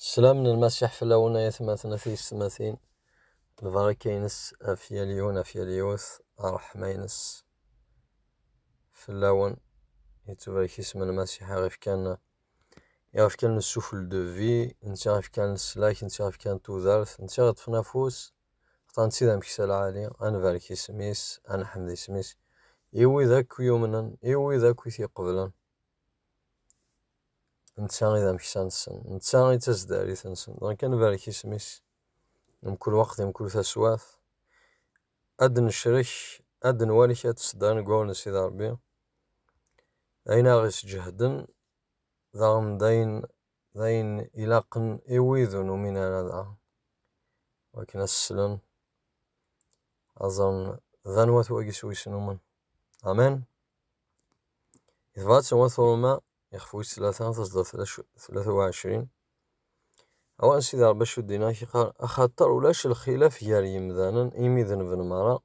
السلام من المسيح في الأونية ثماثنة ثماثين الفاركينس أفياليون أفياليوث أرحمينس في اللون يتبارك اسم المسيح يعرف كان السفل دو في انت عارف كان السلاك انت عارف كان توذارث انت عارف في نفوس خطان تسيدا مكسال عالي أنا بارك اسميس أنا حمد اسميس إيوي ذاك يومنا إيوي ذاك ويثي قبلا انت إذا مكسان السن انت إذا تزداري ثنسن دونك أنا بارك اسميس كل وقت كل ثسواث أدن الشرش أدن والكة تصدان قول نسيد ربي أين غيس جهدن ذاهم داين إلاقن إيويذن من هذا ولكن السلام أظن ذنوة وقس ويسنومن أمين إثبات سوى ما يخفوي 23 أولا سيد ربي شو ديناكي قال أخطر ولاش الخلاف ياري يمذانا إيمي ذنب المرأة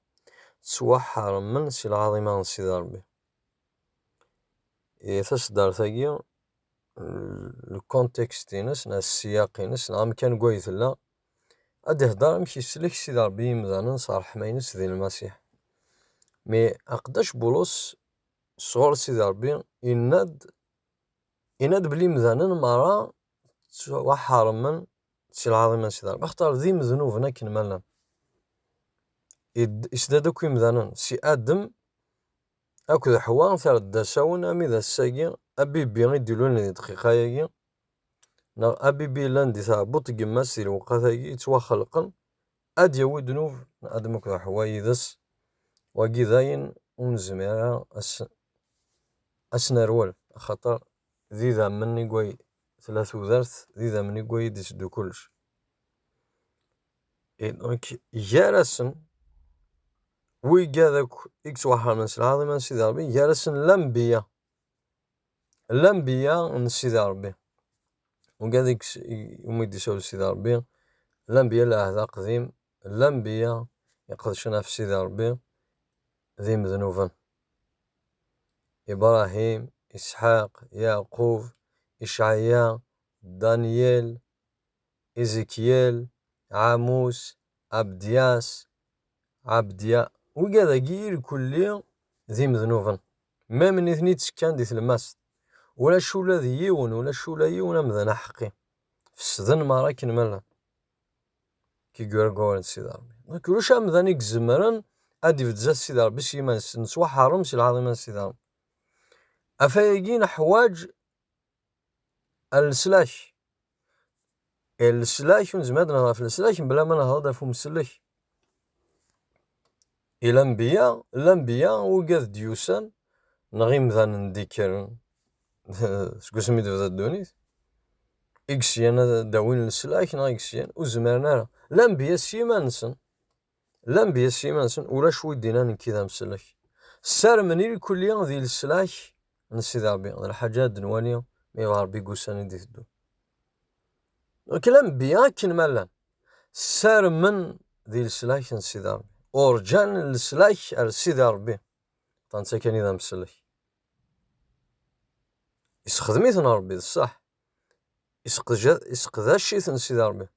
سوا حرم من سي العظيمة نسيد ربي تصدر ثقيل الكونتكست ينس السياق ينس نعم كان قويث لا أدي هدار مشي سلك سيد ربي مذانا صار حمينس ذي المسيح مي أقداش بولوس صور سيد ربي إند بلي مذانا مرة سوا حرم من سي العظيمة نسيد ربي اختار ذي مذنوبنا كنمالا إسدادو يمذانا سي آدم أكو حواء ثار الدساون أمي ذا الساقي أبي بيغي ديلون دقيقة ياقي أبي بيلان دي ثا بوط قماسي الوقاثاقي يتوا خلقا أدي ودنوف آدم أكو حواء يذس واقي ذاين ونزميرا أسنرول خطر ذي ذا مني قوي ثلاث وذرث ذي ذا مني قوي ديسدو كلش دونك جارسن ويقاذاك إكس واحد من العظيم من سيدي ربي جالسن الأنبياء من سيدي ربي وقاذاك يمد يسول سيدي ربي الأنبياء العهد قديم الأنبياء يقدشنا في سيدي ربي ذي مذنوبا إبراهيم إسحاق يعقوب إشعياء دانيال إزكيال عاموس عبديا وقاذا جير كل ذي مذنوبا ما من اثنين تسكان دي الماس ولا شولا ذي يون ولا شولا يون مذنا حقي في السذن ما راكن مالا كي قول سيدي ربي كلش مذانيك زمران ادي في تزاد سيدي ربي سيما نسوا حرم سي العظيم سيدي ربي افايقين حواج السلاش ونزمادنا في السلاش بلا ما نهضر فم السلاش الأنبياء وقاذ ديوسان نغيم ذان نديكرن سكوسمي دو ذا دونيس إكسيان داوين السلاك نا إكسيان وزمرنا الأنبياء سيمانسن ولا شوي دينان كذا مسلاك سار مني كل يوم ذي السلاك نسيد ربي الحاجات دنوانية مي غاربي قوساني دي ثدو الأنبياء كن مالان سار من ذي السلاك نسيد ربي أورجان السلاك سيدي ربي طانسا كان إذا مسلك يسخدميتنا ربي الصح يسقذا الشيء سيدي ربي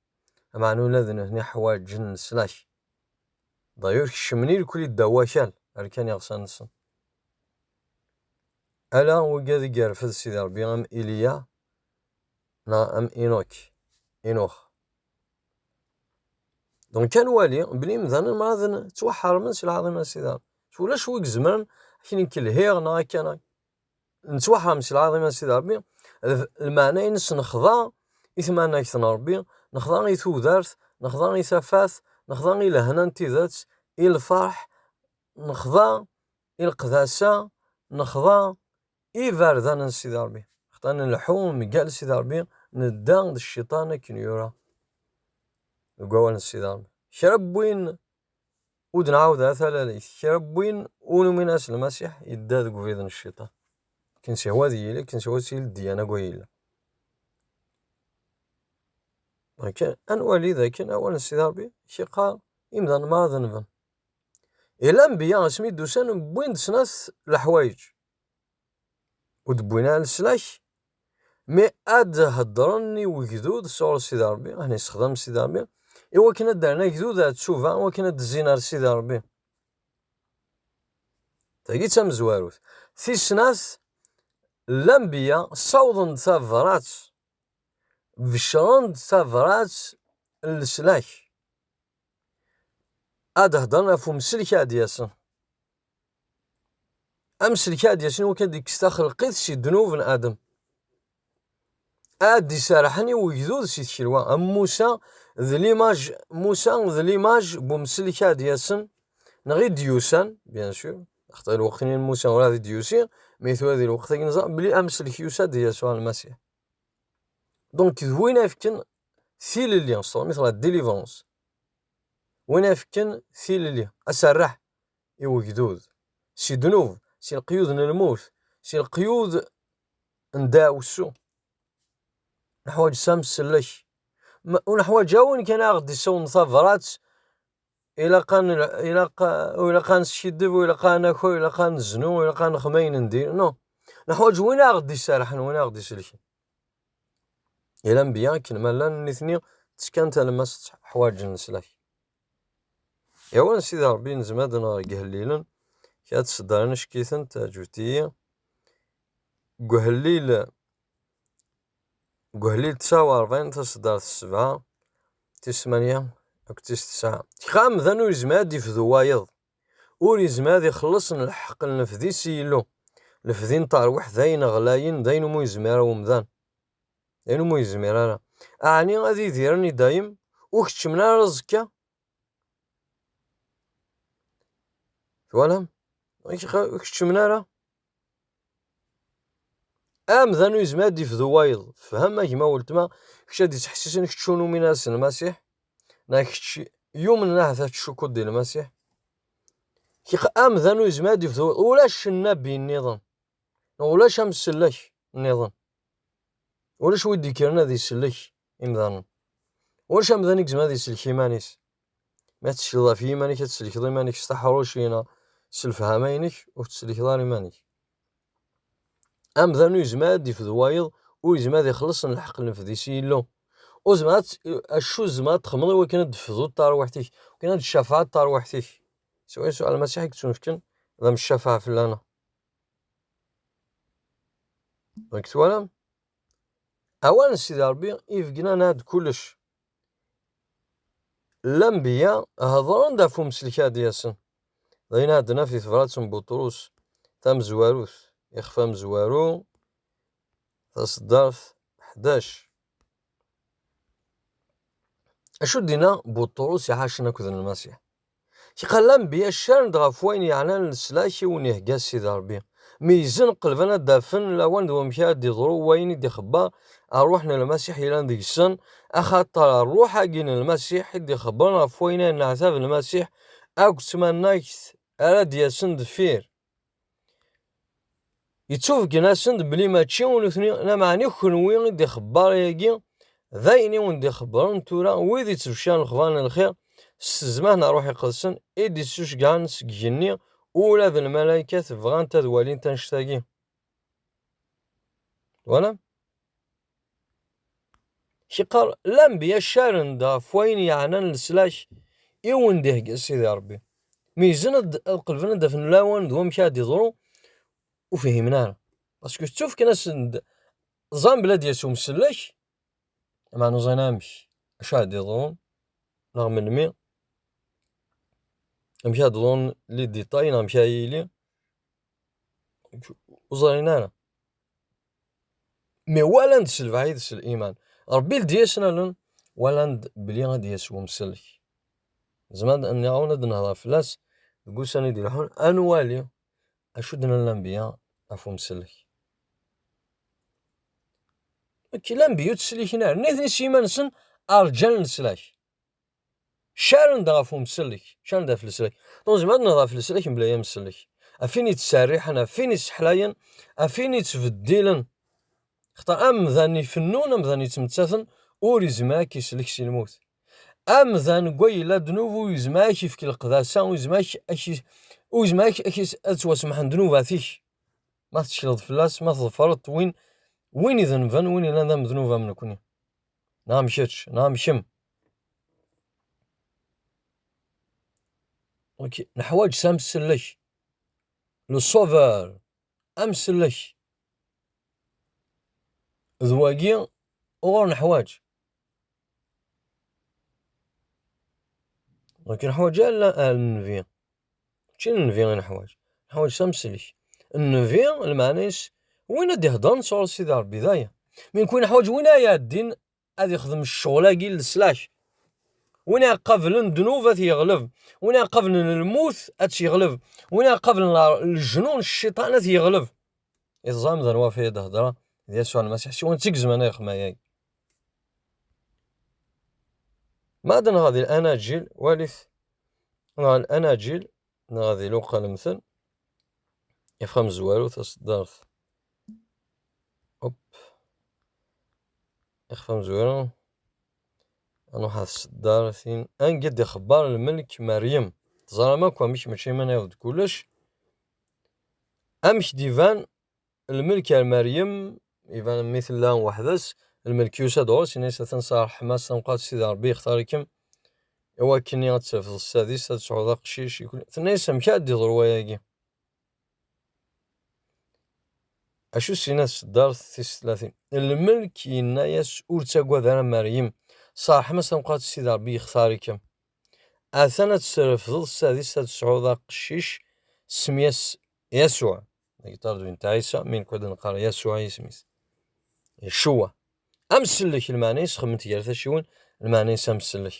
معنو لذن هنا حوايج جن السلاك ضيور كشمني لكل الدواشال كان يغسان السن ألا وقاذي قارفذ سيدي ربي أم إيليا نا أم إنوخ دونك كان والي بلي مثلا ما توحر من سي العظيم سيدي ربي ولا شويك زمان حين كل هيغ نا كان نتوحر من سي العظيم سيدي ربي المعنى ينس نخضع إثمانا كثنا ربي نخضع يثودارث نخضع يثافاث نخضع إلى هنا انتذات إلى الفرح نخضع إلى القداسة نخضع إيفار ذانا سيدي ربي خطانا الحوم مقال سيدي ربي ندان الشيطان كنيورا القوال سيدي ربي شرب وين ودنعاود ثلاثة شرب وين ونمي ناس المسيح يداد قفيدن الشيطان كنسي هو ذيلي كنسي هو سيل الديانة قويلة لكن أنوالي ذاك أولا سيدي ربي شقا إمذان ما ذنبا الأنبياء اسمي دوسان بوين دسناث الحوايج ودبوينا السلاش مي اد هضرني وجدود صور سيدي ربي راني نستخدم سيدي ربي ايوا كنا درنا جدود تشوفها وكنا دزينا سيدي ربي تاكي تمزواروت في سناس الانبياء صوضن ثافرات بشرند ثافرات السلاك اد هضرنا فم سلكا دياسن سلكا دياسن وكان ديك استخلقيت شي ذنوب ادم ادي سارحني وجدود شي تشلوا موسى ذ ليماج بومسلكا دياسن نغي ديوسان بيان سور اختار الوقتين موسى ولا ديوسي ميثو هذه الوقت نظام بلي امسلك يوسى ديال يسوع المسيح دونك وين فكن ثيل اللي نصور مثل الديليفرونس وين فكن ثيل اللي اسرح يوجدود شي ذنوب شي القيود الموت شي القيود نداوسو نحواج سامسلك ونحواج جاون كان غدي سون صفرات إلا كان شدف وإلا كان أخو إلا كان زنو إلا كان خمين ندير نو نحواج وين غدي سارحن وين غدي سلكن إلا بيان كلمة لان الاثنين تسكنت لمس حواج نسلك يا سيدي ربي نزماد قهليلا كات صدرنا شكيثن تاجوتية قهليل 49 تصدرت 7 8 9 خام ذنو يزماد يفذو وايض ور يزماد يخلصن الحق النفذي سيلو لفذين طاروح ذين غلاين ذين مو يزمير ومذان ذين مو يزمير انا اعني غادي يديرني دايم وكتش من رزكا ولا وكتش من راه ذنو يزماد يفذو وايض فهم كيما قلت ما كشادي تحسسني كتشونو من ناس المسيح ناكتش يوم نهث تشكو ديال المسيح كي ذنو يزماد يفذو ولاش النبي النظام ولاش مسلك النظام ولاش ودي كيرنا ذي سلك امذان ولاش امذانك زماد يسلك يمانيس ما تشلضا في يمانك تسلك ضيمانك استحروشينا سلفهامينك وتسلك ضار يمانك ذنو يزماد يفذو وايض ويزماد يخلص الحق النفذي سيلو وزمات الشو زمات تخمضي وكانت تفضو طاروحتك وكانت الشفاعة طاروحتك سواء سؤال المسيح يكتون فكن ذا مش الشفاعة في اللانا ركت ولا اولا سيدي ربي يفقنا ناد كلش الانبياء هضرون دافو مسلكا دياسن ضينا عندنا في ثفراتهم بطروس تام زواروث يخفى مزوارو تصدرت 11 اشو دينا بطروس يحاشنا كذن المسيح كي قال الانبياء الشان دغاف وين يعني السلاكي ونهجا سيدي ربي ميزن قلبنا دافن لوان دو مشا دي ضرو وين دي خبار اروحنا المسيح الى نديك السن اخاطر الروح حقين المسيح دي خبرنا فوينا نعتاب المسيح اكو تمناكت اراد ياسند فير يتشوف كناسند بلي ماتشي ونثني انا معني خنوي دي خبار ياكي ذايني وندي خبرن تورا ويدي تفشان الخوان الخير زمان روحي قدسن ايدي سوش كان سجني ولا ذا الملائكة تبغان تدوالين تنشتاقي ولا شقار الانبياء الشارن دا فوين يعنان السلاش ايوان ديه سيدي ربي ميزن القلبنا دا في اللاوان دوام شاد يضرو وفهمنا باسكو تشوف كناس زان بلاد يسوم السلاش ما نظنامش شاد يضرون رغم المي مشى يضرون لي ديتاي مشى لي وزارينا مي ولا الفعيد الايمان ربي دياسنا لن ولا بلي غادي يسوم مسلك زمان اني عاود نهضر فلاس نقول ساني ديال الحون انوالي اشدنا الانبياء عفو مسلك كي الانبياء تسلكنا نيثني سيمانسن ارجل نسلاك شارن دافو مسلك شارن داف السلك دونك زعما نهضر في السلك بلا مسلك افيني تسارحنا افيني سحلايا افيني تفديلا اختار ذاني فنون ذاني تمتثن وريزماك يسلك سي الموت ذان قويلا دنوب ويزماك في كل قداسة ويزماك أكيس أتوسمح دنوباتيك ما تشرد فلاس ما تظفرت وين وين ذنبا وين لا ذنب ذنوبا من كوني نعم شتش نعم شم اوكي نحواج سامسلك لو سوفر امسلك ذواقي اور نحواج ولكن نحواج لا النفي ماشي النفي نحواج سامسلك النفي المعنيش وين دي هضر نصور سيدي ربي ذايا من كون حوايج وين يا الدين غادي يخدم الشغله كي السلاش وين قبل الذنوب يغلب وين قبل الموت يغلب وين قبل الجنون الشيطان يغلب الزام ذا في هذا هضره ديال يسوع المسيح شي وين تكزم انا خمايا ما دنا هذه الاناجيل والف الاناجيل هذه لوقا المثل يفهم زوالو تصدرت يخفم زويرو نروح الصدار ثين انقد اخبار الملك مريم تزرى كوا ماشي ما ناخد كلش امش ديفان الملك مريم ايفان مثل لا وحدس الملك يوسدور سينيسا تنصار حماس تنقات سيدي ربي يختاركم اوا كني غتسافر السادس تسعود قشيش يكون ثنيسا مكاد يضروا ياكي اشو سيناس الدار 36 الملك ينايس ورتاقوا ذا مريم صح مثلا بقات السيد ربي يختاركم اثناء تسرف ضد السادس تسعود قشيش سميس يسوع يطردو انت عيسى من كود نقرا يسوع يسميس يشوع امسلك المعنيس خمنت يا شيون المعنيس امسلك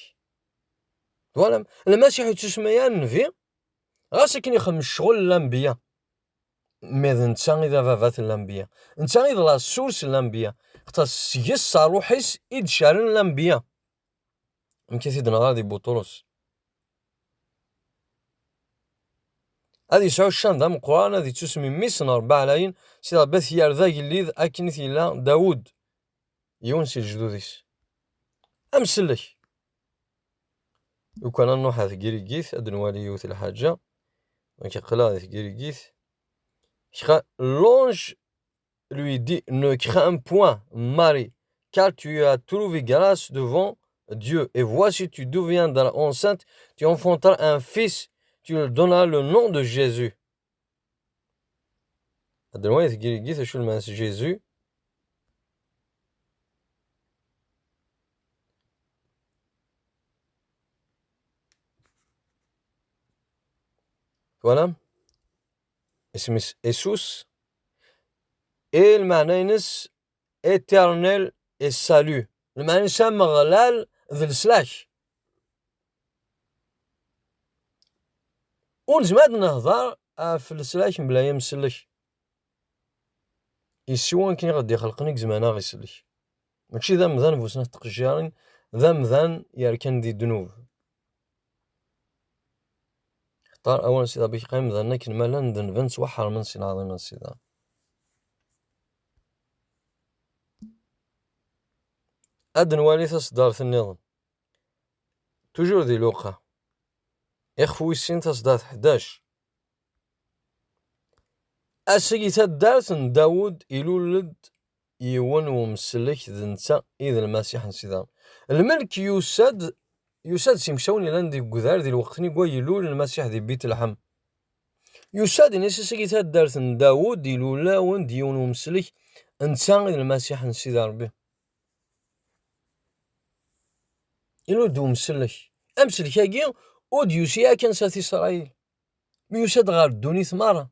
فوالا المسيح تسمى النبي غاسك يخدم الشغل الانبياء ماذا انت اذا فافات الانبياء انت اذا لا سورس الانبياء خاص يس روحيس يدشارن الانبياء يمكن سيدنا غادي بطرس هذه سعود الشان دام القران هذه تسمي ميسن 4 لاين سيدا بث يرذا يليذ اكنث الى داود يونسي الجدوديس امسلك وكان نروح هذا كيريكيث ادنوالي يوث الحاجه ولكن قلا هذا كيريكيث l'ange lui dit ne crains point Marie car tu as trouvé grâce devant Dieu et voici tu deviendras enceinte tu enfanteras un fils tu lui donneras le nom de Jésus هذا كيريكيث شو المعنى Jésus voilà اسم إيسوس إيه المعنى ينس éternel et salut المعنى يسمى غلال ذي السلاش ونزماد نهضر في السلاش بلا يمسلك يسوان كي غادي يخلقني زمانا غيسلك ماشي ذا مذان فوسنا تقجارين ذا مذان يركن دي دنوب اختار اولا سيدا بيك قيم ذا كن مالا ندنبن سوحر من سين عظيم سيدا أدن والي تصدار في النظام توجور دي لوقا يخفو السين تصدار 11 أسيكي تدارت داود يلولد يوان ومسلك ذنتا إذا المسيح نسيدان الملك يساد سيمشاوني لاندي قذار دي الوقتني قوي يلول المسيح دي بيت الحم يساد نيسا سيكي تدارت داود يلولا وان ديون ومسلك انتا إذا المسيح نسيدان ربي يلولد ومسلك أمسلك هاكي أوديوسيا كان سات إسرائيل ميوساد غار الدوني ثمارة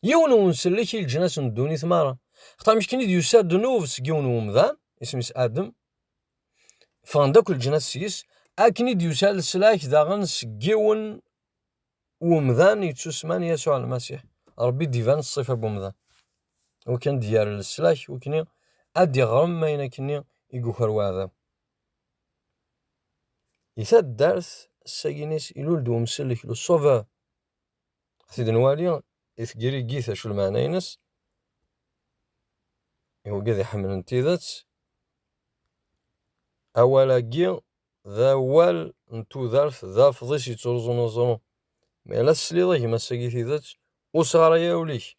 يون ونسلك الجناس ندوني ثمارة خطا مش كني يساد دنوف سكيون ومذان اسمس آدم فان داك الجناس سيس أكني يسال السلاك داغن سكيون ومذان يتسمان يسوع المسيح ربي ديفان الصفة بومذان وكان ديار السلاك وكني أدي غرم ما ينكني يقوخر واذا يثاد دارث الساقينيس يلولد ومسلك لو صوفا سيد نوالي إثقري قيثة شو المعنى ينس هو قاعد يحمل انتيذات أولا قي ذا وال نتو ذارث ذا فضيش يترزون وزرون ما لا السليضة ما ساقيثي ذات وصغار يا وليش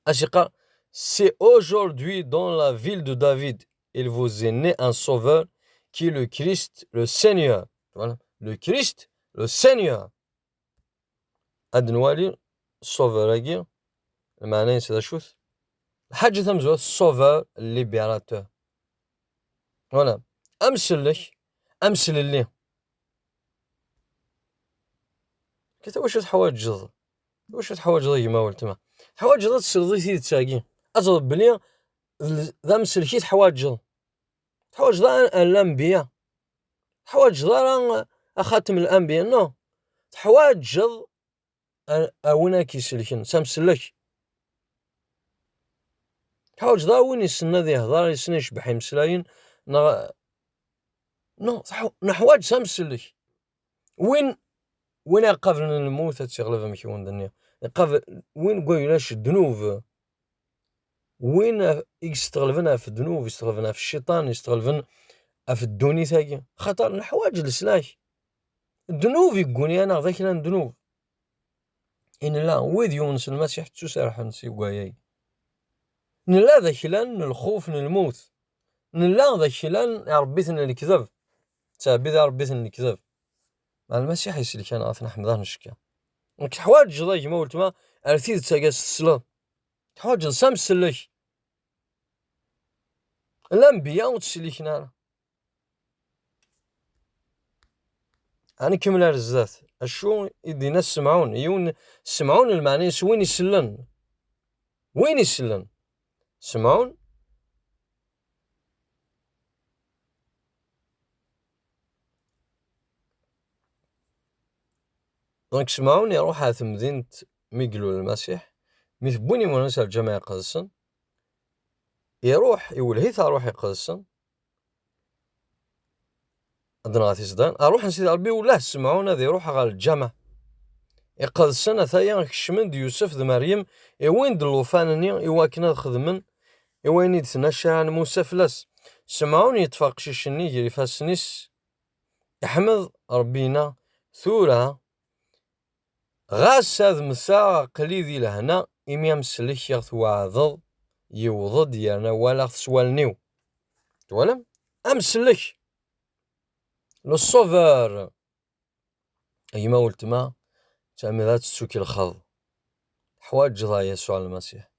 أشقا C'est aujourd'hui dans la ville de David, il vous est né un sauveur qui est le Christ, le Seigneur. Voilà. Le Christ, le Seigneur. هاد نوالي السوفور هاكي المعنى هذا شوت الحاجة تمزوت السوفور ليبيراتور. فوالا أمسلك أمسل اللي كتا واش تحوايج جض واش تحوايج ضي ما ولتما حوايج ضد تسرضي تيد تاكي أضرب بلي ذا مسلكي تحوايج جض تحوايج ضا الأنبياء تحوايج ضا أخاتم الأنبياء نو تحوايج جض أونا كيسلكن سامسلك تحوايج ضا وين يسنى ذي هضار يسنى يشبح يمسلاين نو نحوايج سامسلك وين قبل الموت تغلب مكي وين الدنيا قبل وين قويلاش الذنوب وين يستغلبنا في الذنوب يستغلبنا في الشيطان يستغلبنا في الدوني تاعي خاطر الحوايج السلاك الذنوب يقولي انا ذاك الذنوب ان لا ويد يونس المسيح تسرح نسي وياي نلا ذاك الخوف من الموت نلا ذاك يا ربيتنا الكذب تابي ذا ربيتنا الكذب مع المسيح يسلك انا اثنا حمضان نشكا دونك حوايج ضايج ما قلت ما ارثيد تاقاس السلا حوايج سامسلك الانبياء وتسلكنا انا كمل الزات اشو يدينا السمعون يون السمعون المعني وين يسلن وين يسلن سمعون دونك سمعون يروح على مدينة ميقلو المسيح ميثبوني مناسا الجامعة قدسن يروح يولهي روح يقدسن عندنا غاتي صدان اروح نسيت ربي ولا سمعون هذا يروح على الجامع يقدسن ثايا كشمن يوسف ذ مريم وين دلوفانني يواكنا خدمن وين يتنشى عن موسى فلاس سمعون يتفاق شيشني يجري فاسنيس يحمد ربينا ثورة غاس هذا مساء قليدي لهنا إميام سليك يغث وعضض يوضد يانا ولا سوالنيو تولم أمسلك لو سوفر أيما قلت ما تعملات تسوكي الخض حواج جضا يسوع المسيح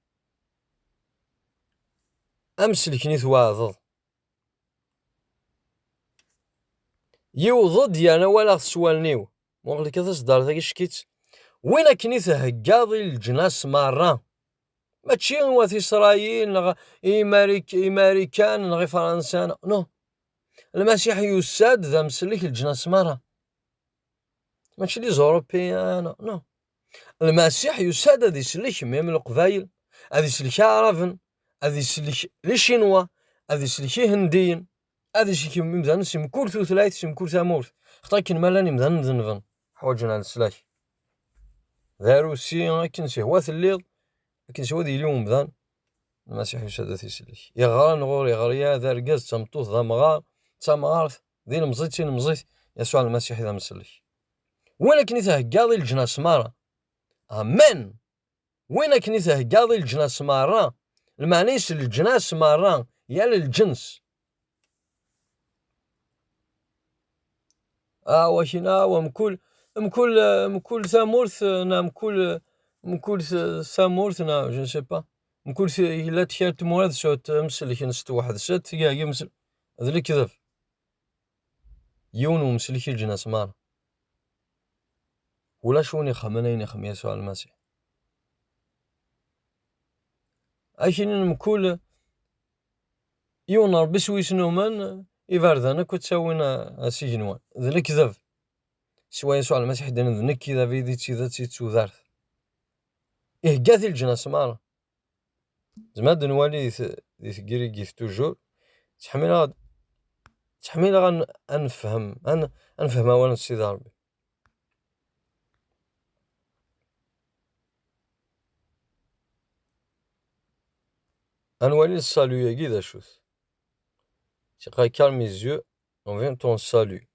أمسلك نيث وعضض يوضد يانا ولا سوالنيو وقال كذا صدار ذاك شكيت وين كنيث هكاضي الجناس مرة ماشي غير إسرائيل نغ إمريكان نغي فرنسا نو المسيح يساد ذا مسلك الجناس مرة ماشي لي زوروبيان نو المسيح يساد هذا يسلك ميم القبايل هذا يسلك عرفن هذا يسلك لي شينوا هذا يسلك هنديين هذا يسلك مزان سمكور ثلاث سمكور ثامور خطا كن مالاني مزان ذنفن حواجنا السلاك ذاروسي كنسي هواث الليل كنسي هذا اليوم مزان المسيح يساد يسلك يغران غور يغريا ذا رقاز تمطوث ذا مغار تمغارث ذي المزيت يسوع المسيح ذا مسلك وين كنيثه هكاضي الجناس مارا أمن وين كنيثه هكاضي الجناس مارا المعنيس الجناس مارا يا للجنس واشنا مكل ثامورث نا مكل ثامورث نا جو سي با مكل لا تخيرت مواد شوت مسلك نست واحد ست يا مسل هذا اللي كذب يونو مسلك الجناس مارا ولا شوني خمنين خم يسوع المسيح أكين مكول يونر بسويس نومان إفاردانا كتساوينا سيجنوان ذلك كذب سوا يسوع المسيح دانا ذنك كذا فيدي تيذا تيتسوذارث إهقاثي الجناس مارا زماد نوالي دي ثقيري كيف توجور تحميلا أنفهم أولا السيد ربي أنوالي السالو ياكي ذا شوث تيقاي calme mes yeux on vient ton salut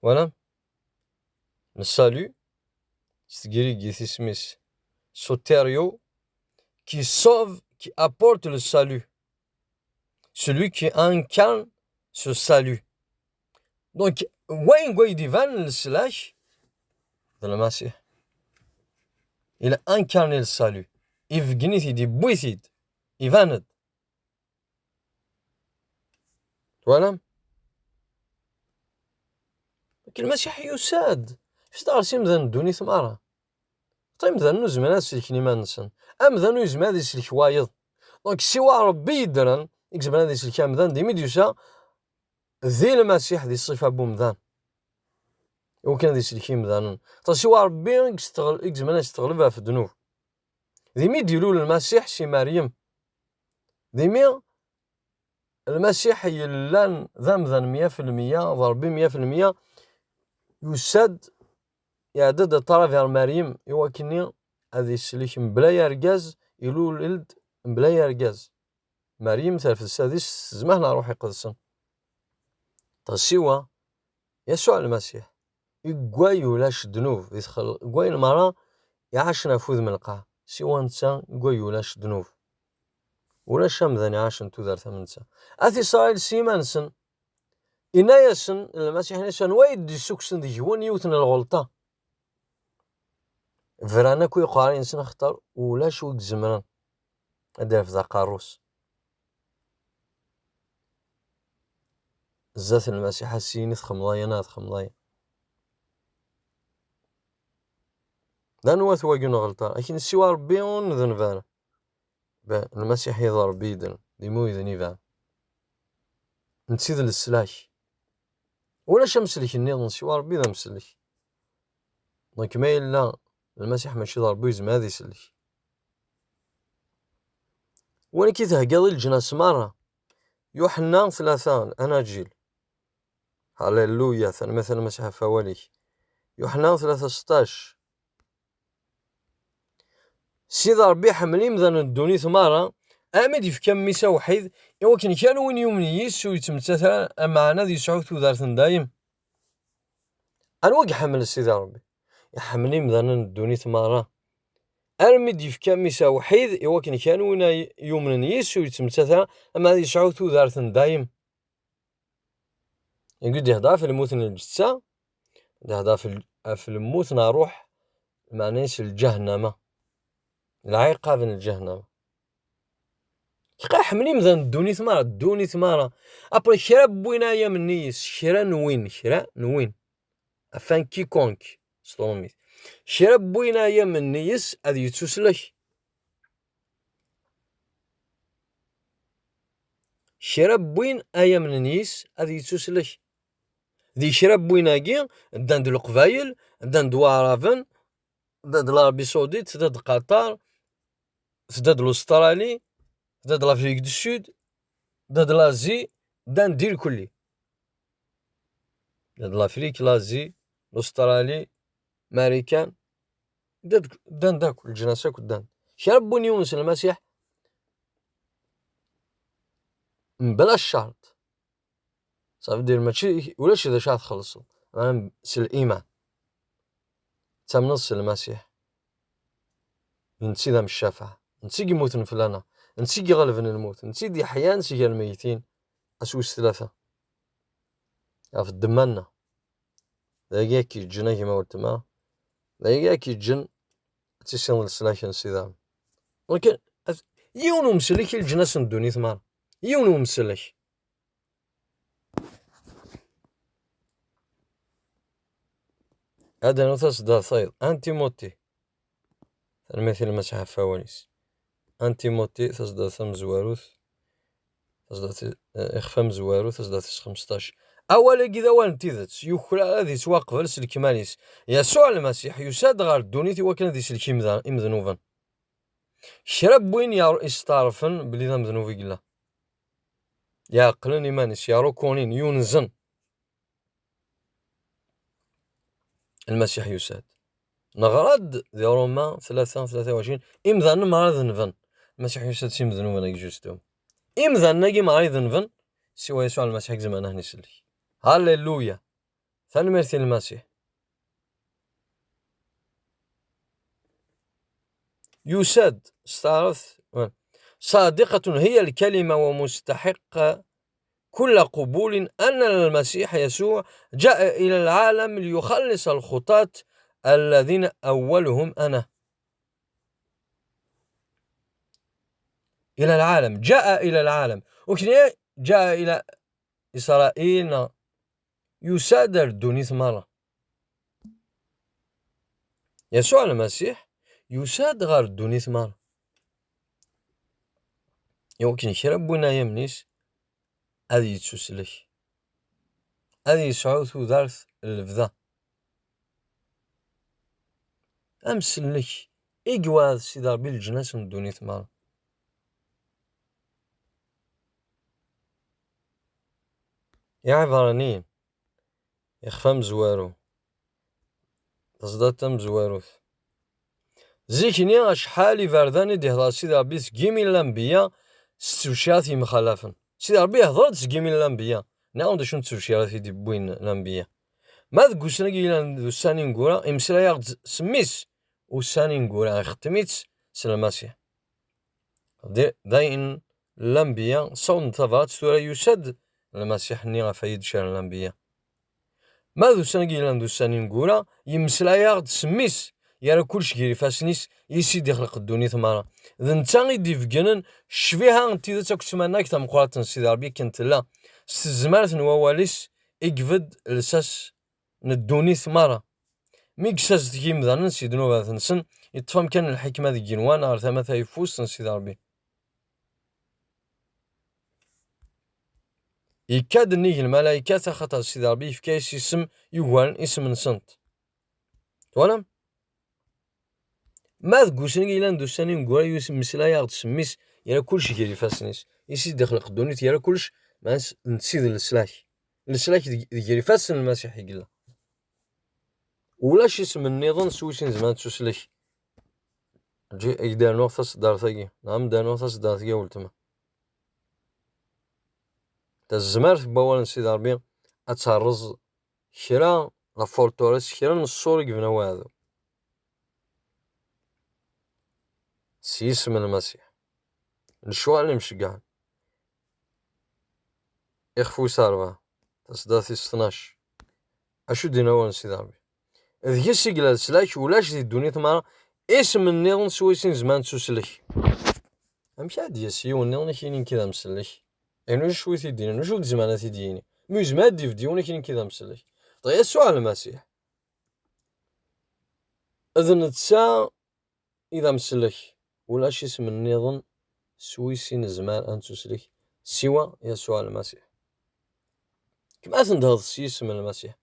voilà le salut c'est guéri qui s'ismis soterio qui sauve qui apporte le salut, celui qui incarne ce salut. Donc وين قايد يبان السلاح ذا المسيح. Il a incarné le salut. يفقنيث بويثيد يفاند. voilà. لكن المسيح يساد فاش تعرسي مذن الدوني ثمارة طيب مذنو زمان سلكني ما نسن أمذنو يزمان هذا يسلك وايض دونك سوا ربي يدرن يكزبان هذا يسلك مذن دي ميديوسا ذي المسيح ذي الصفة بومذان وكان ذي يسلك مذنن سوا ربي يكزبان يستغلبها في الذنوب ذي مي ديرو المسيح سي مريم ذي مي المسيح يلان ذا مذن 100% ضربي 100% يساد يعدد طرف مريم يوكني هذه السليك بلا يرجاز يلو الولد بلا يرجاز مريم تعرف السادس زمانها روح يقدسن تسوى يسوع المسيح يقوي ولاش ذنوب يدخل قوي المرأة يعاش نفوذ من القاع سوى انسان قوي ولاش ذنوب ولا شمذن يعاش انتو دار ثمنسا اثي صايل سيمانسن إنايسن المسيح نسن ويد سوكسن دي جوان يوتن الغلطة فرانا كوي قارين سن اختار ولا شو زمران ادير في ذا قاروس زات المسيح السيني خمضايا ناد خمضايا لان هو ثواقين غلطة لكن السوا ربيون ذنفان المسيح يضرب بيدن ديمو يذنيفان نتسيد للسلاش ولا شمسلك النظام سوا ربي ذا مسلك دونك ما إلا المسيح ماشي ضربو يزم هذا يسلك وانا كي تهقاضي الجناس مرة يوحنا 3 الأناجيل هاليلويا مثلا مسيح فواليك يوحنا 3:16 سيد ربي حملي مذن الدوني ثمارة أمد يفكم ميسا وحيد يوكن كانوا وين يومني يسو يتمتثل معنا ذي سعوث ودارث دايم أنا وقع حمل السيد ربي يحملي مذن الدوني ثمارة أرمد يفكم ميسا وحيد يوكن كانوا وين يومني يسو يتمتثل أما ذي سعوث ودارث دايم يقول يهضر في الموت الجثة يهضر في الموت نروح معناش الجهنم العقاب من الجهنم كيقا حملي مذن الدوني ثمارة أبري شرا بوينايا من نيس شرا نوين أفان كيكونك سلوميت شرا بوينايا من نيس هذا يتسلك شرا بوين آيا من نيس هذا يتسلك ذي شرا بويناكي داند القبايل داند وارافن داند العربي السعودية داند قطر داند الأسترالي داند لافريك دو السود داند لازي داند دير كلي داند لافريك لازي الأسترالي ماريكان داند داك الجناسة كل داند شرب بني يونس المسيح بلا الشرط صافي دير ماشي ولاش إذا شاء تخلصو أنا سل الإيمان تمنص المسيح نسي ذا الشفاعة نسي يموتن فلانا نسي يغلبن الموت نسي دي حياة نسي الميتين أسوس 3 في الدمانة ذاكيا كي الجن كيما قلت ما ذاكيا كي الجن تيسيون السلاح نسي ذا ولكن يونو مسلك الجناس ندوني ثمان يونو مسلك هذا نوثس دا صيد أنتيموتي المثل المسيح فوانيس أنتيموتي تصدى ثم زواروث تصدى إخفام زواروث تصدى 15 أولا كذا والنتيذت يخلى هذه تواقف سلك مانيس يسوع المسيح يساد غار الدونيتي وكان ذي سلك مذنوبا شرب وين يستعرفن بلي ذا مذنوبي قلا يعقلن إيمانيس يروكونين يونزن المسيح يساد نغرد ذي روما 23 إمذن ما ذنفن المسيح يساد سي مذنوبا يجوستهم إمذن نجي ما ذنفن سوى يسوع المسيح زمانه نسلي هاليلويا ثاني مرثي المسيح يساد استعرف صادقة هي الكلمة ومستحق كل قبول أن المسيح يسوع جاء إلى العالم ليخلص الخطاة الذين أولهم أنا. إلى العالم، جاء إلى العالم، وكنا جاء إلى إسرائيل يسادر دونيث مرة. يسوع المسيح يساد غير دونيث مرة. يمكن كربنا يمنيس هذه يتسلك، هذه يسعود ودارت الفذا أمسلك إجواز سيدار بالجناس دونيث مرة. يا عبرانيين يخفم زوارو تصدات مزواروث زيكني شحال فرداني ديهضر سيدي ربي سكيمي الانبياء ستوشيات مخالفا. سيدي ربي هضرت سكيمي الانبياء نعم شنو تسوشيات دي بوين الانبياء ما ذكو سنقي ذو ساني نقورا امسلا ياغد سميس وساني نقورا ختميت سلا المسيح داين الانبياء صون تفات ثورا يسد المسيح نيغا فايد شار الانبياء ما ذو سنقي ذو ساني نقورا يمسلا ياغد سميس يرى كلش كيري فاسنيس يسيد يخلق الدنيا ثمارا ذا نتا غيدي فكنن شفيها انتي ذا تاكو تسمانا كتا مقرات سيدي ربي كنت لا ستزمارت نواليس اقفد لساس ندوني ثمارا ميكساس تكي مذانن سيدنو بات نسن يتفهم كان الحكمة ذي جنوان على ثمثة يفوس سيدي ربي يكاد نيجي الملايكة خطا سيدي ربي في كايس اسم يوان اسم نسنت ولم ما ذكوسني إلا ندو ساني نقول يوسم مسلا ياغد سميس يرى كلشي كيري فاسنيس يسيد يخلق الدنيا يرى كلش ما نسيد السلاك كيري فاسن المسيح يقول ولاش اسم النظام سويسين زمان تسلك جي اي دار نقطة صدار ثقي نعم دار نقطة صدار ثقي ولتما تزمار في بوالا نسيد عربي اتعرض خيرا لافورتوريس خيرا نصور قبنا وهذا سيسم المسيح نشوع اللي مشقعن يخفو ساربا تصداثي 12 اشو دينا وان سيد عربي إذا كيسي قلال سلاك ولاش دي الدنيا تمارا اسم النظام سويسين زمان تسلك امشي عاد ياسي والنظام كاينين كذا مسلك يعني شوي تيدينا نشوف زمانات يديني ميوز ما دي فيديو كاينين كذا مسلك. طيب السؤال المسيح اذا نتسا اذا مسلك ولاش اسم النظام سويسين زمان ان تسلك سوى يسوع المسيح كما تندهض اسم المسيح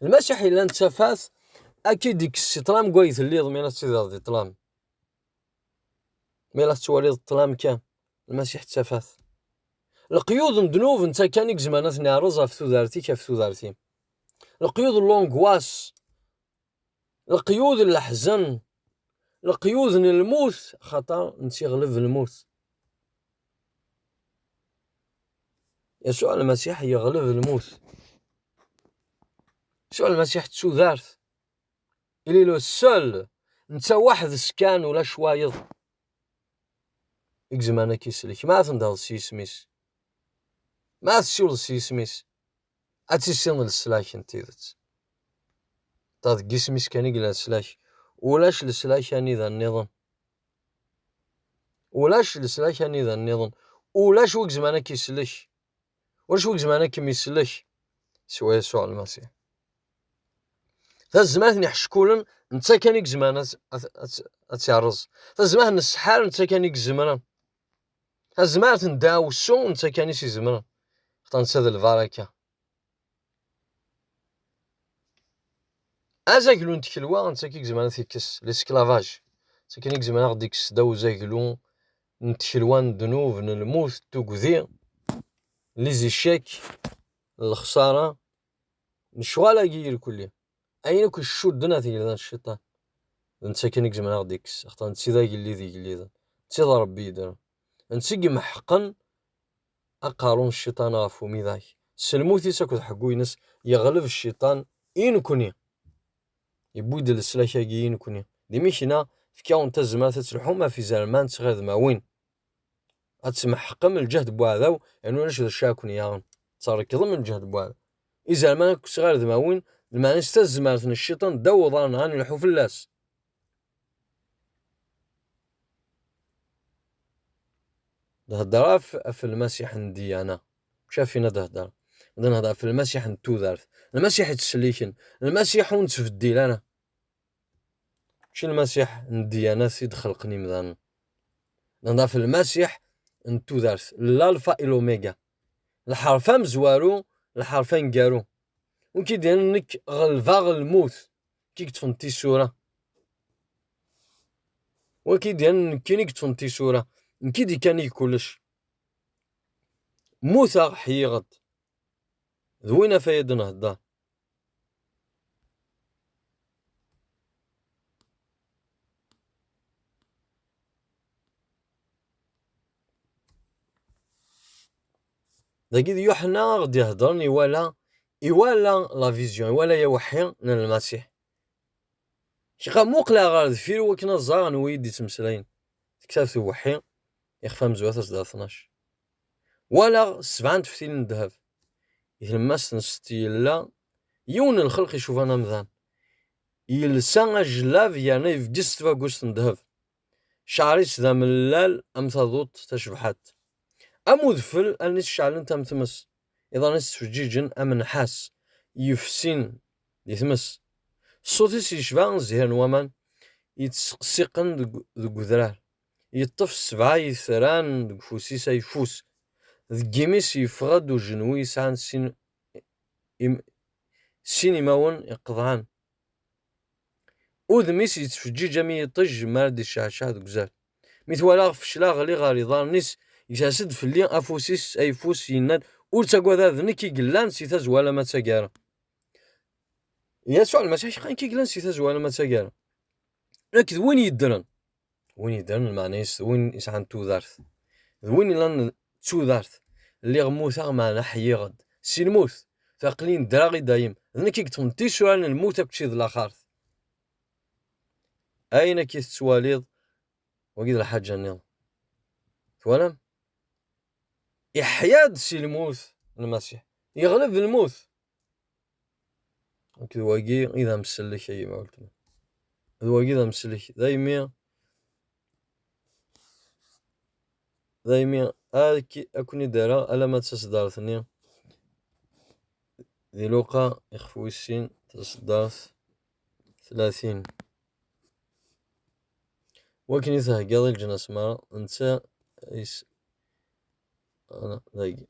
المسيح الا انتفاث اكيد ديك السطرام كويس اللي ضمينا تيدار دي طلام ميلا تواليد الطلام كان المسيح تفاث القيود مدنوف انت كان زمانات نعرضها في ثودارتي كيف ثودارتي القيود اللونغواس القيود الحزن القيود الموت خطر انت يغلب الموت يسوع المسيح يغلب الموت يسوع المسيح تسودارت إلي لو السل انت واحد سكان ولا شوايض إكزمانا كيسلك ما تندهض سيسميس ما تشول سيسميس أتسين السلاك انتيذت تاد جسميس كان يقلع السلاك ولاش السلاك يعني ذا النظام ولاش السلاك يعني ذا النظام ولاش وقت زمانا كيسلك واش وقت زمانا كيميسلك سوا يسوع المسيح ذا الزمان يحشكولن انت كان يك زمانات اتعرض ذا الزمان السحار انت كان يك زمران ها الزمان تنداو السو انت كان يسي زمران تنسد البركه ازاكلو نتكلوا انت كيك زمان تيكس ليسكلافاج انت كان يك زمان غديك السداو زاكلو نتكلوان ذنوب الموت توكذي لي زيشيك الخساره نشوالا كير كلي اين كل شدنا في الشيطان انت كان يك زمان غديك اختار انت ذاك اللي ذيك اللي ذا انت ربي دار انت محقا اقارون الشيطان غفو ميذاك سلموتي ساكو حقو ينس يغلب الشيطان إين كوني يبود السلاكا إين كوني ديمي هنا في كاون تزمان تتلحو ما في زلمان تغير ما وين غتمحقم الجهد بوعذا يعني واش شاكون يا تركض من الجهد بوعذا إذا ما كنت غير ذماوين المعنى استزمرت الشيطان داو ظان غنلحو فلاس الهضره في المسيح الديانه شافينا الهضره نهضر في المسيح التوذرت المسيح تسليكن المسيح ونتفدي انا ماشي المسيح الديانه سيد خلقني مذان نهضر في المسيح التوذرت لا الفا الاوميغا الحرفان مزوارو الحرفان كارو وكيدير انك غلفا الموت كي كتفنتي السوره وكيدير انك كي كتفنتي السوره كي كان كلش موسى حيغط ذوينا فايد نهضه داكي يوحنا غادي يهضرني ولا لا فيزيون ولا يوحي من المسيح كيبقى موقلا غير دفير وكنا الزار نويد يتمسلاين كتاب توحي يخفى مزوات صدر 12 ولا 7 تفتيل الذهب يلمس نستي لا يون الخلق يشوف انا مذان يلسان جلاف يعني في جست فاقوست الذهب شعريس ذا ملال ام تضوط تشبحات امذفل انس شعل تمتمس اذا نس فجيجن ام نحاس يفسين يتمس صوتي سيشبان زهرن ومن يتسقسقن ذو ذرار يطف 7 يثران ذو فوسيسا يفوس ذكيميس يفغد وجنوي يسعن سينماون يقضعان وذميس يتفجي جميع يطج مارد الشعشع ذو زال مثوالا فشلا غلي غاري ظارنيس يجاسد في اللي افوسيس اي فوس يناد ورتاقوا ذا ذنكي قلان سيتاز ولا ما تاقارا يسوع المسيح كان كي قلان سيتاز ولا ما تاقارا لكن وين يدرن المعنى وين يسعن توذارث وين لان توذارث اللي غموثا معنا حيي غد سي الموت ثقلين دراغي دايم ذنكي كتمتي سؤال الموت بتشيد الاخرث اين كيس سواليض وقيد الحاجه النيل ولم إحياد سي الموت المسيح يغلب الموت هكذا واقي إذا مسلك أي ما قلت هذا واقي إذا مسلك دايما هاكي أكوني دارا ألا ما تصدارتني ذي لوقا يخفو السين تصدارت 30 وكني تهقاضي الجنس ما انت ايس انا دايقي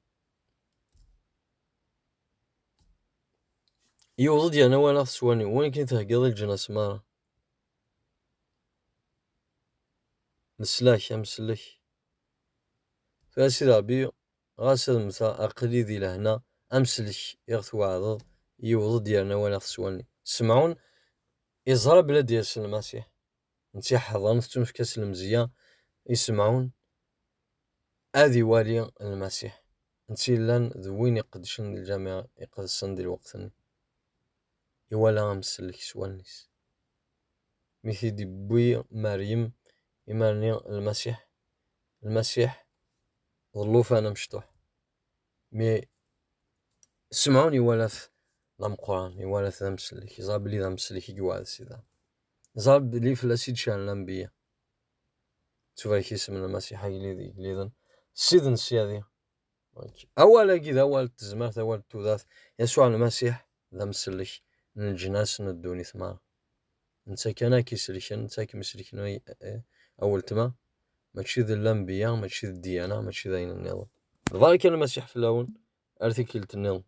يوضد انا وانا سواني وين كنت تهقاضي الجنس ما نسلاك امسلك فاسي ربي غاسل مسا اقلي ذي لهنا امسلك يغث وعضض يوضد انا وانا سواني سمعون يزهر بلا ديال المسيح نتي حضان في كاس المزية يسمعون هذه والي المسيح نتي لان ذوين يقدشن الجامعة يقدسن دي الوقت يوالا مسلك سوالنيس مثي دي بوي مريم يمارني المسيح ظلوف انا مشطوح مي سمعون يوالث لام قران يوالث ذا مسلك يزاب لي ذا مسلك يوالث سيدا زاب لي في الاسيد شان الانبياء تشوف كيسم المسيح اللي ذي سيدن سيادي اول كذا اول تزمرت اول توذات يسوع المسيح ذا مسلك من الجناس ندوني ثمار انت كان كيسلكن انت كيمسلكن اول تما ماشي ذا الانبياء ماشي ذا الديانه ماشي ذا النظام ذلك المسيح في الاول ارتكلت النظام